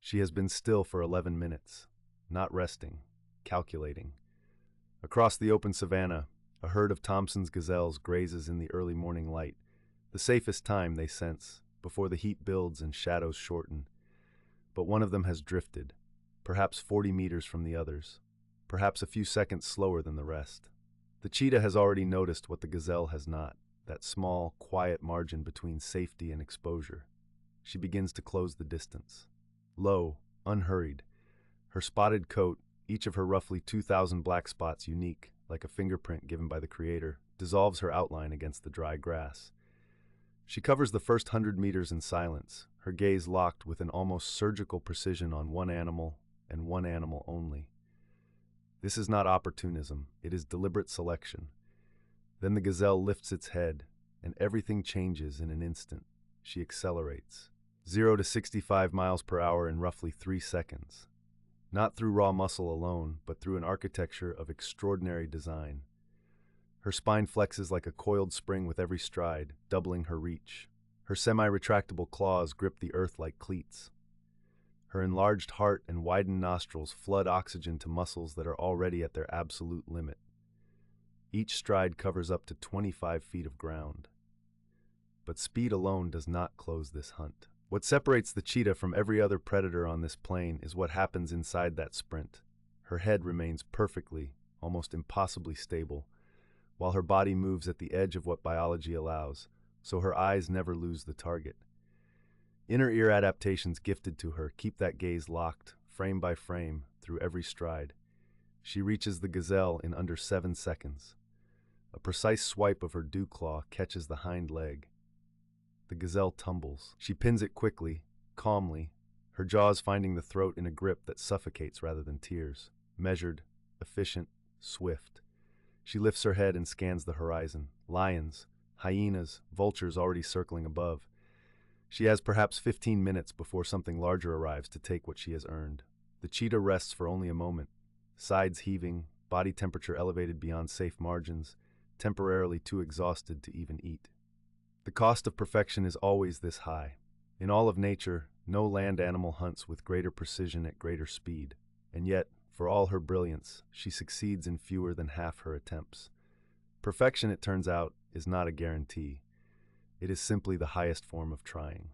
She has been still for 11 minutes, not resting, calculating. Across the open savanna, a herd of Thompson's gazelles grazes in the early morning light, the safest time, they sense, before the heat builds and shadows shorten. But one of them has drifted, perhaps 40 meters from the others, perhaps a few seconds slower than the rest. The cheetah has already noticed what the gazelle has not, that small, quiet margin between safety and exposure. She begins to close the distance. Low, unhurried, her spotted coat, each of her roughly 2,000 black spots unique, like a fingerprint given by the Creator, dissolves her outline against the dry grass. She covers the first 100 meters in silence, her gaze locked with an almost surgical precision on one animal and one animal only. This is not opportunism, it is deliberate selection. Then the gazelle lifts its head, and everything changes in an instant. She accelerates. 0 to 65 miles per hour in roughly 3 seconds. Not through raw muscle alone, but through an architecture of extraordinary design. Her spine flexes like a coiled spring with every stride, doubling her reach. Her semi-retractable claws grip the earth like cleats. Her enlarged heart and widened nostrils flood oxygen to muscles that are already at their absolute limit. Each stride covers up to 25 feet of ground. But speed alone does not close this hunt. What separates the cheetah from every other predator on this plain is what happens inside that sprint. Her head remains perfectly, almost impossibly stable, while her body moves at the edge of what biology allows, so her eyes never lose the target. Inner ear adaptations gifted to her keep that gaze locked, frame by frame, through every stride. She reaches the gazelle in under 7 seconds. A precise swipe of her dew claw catches the hind leg. The gazelle tumbles. She pins it quickly, calmly, her jaws finding the throat in a grip that suffocates rather than tears. Measured, efficient, swift. She lifts her head and scans the horizon. Lions, hyenas, vultures already circling above. She has perhaps 15 minutes before something larger arrives to take what she has earned. The cheetah rests for only a moment, sides heaving, body temperature elevated beyond safe margins, temporarily too exhausted to even eat. The cost of perfection is always this high. In all of nature, no land animal hunts with greater precision at greater speed, and yet, for all her brilliance, she succeeds in fewer than half her attempts. Perfection, it turns out, is not a guarantee. It is simply the highest form of trying.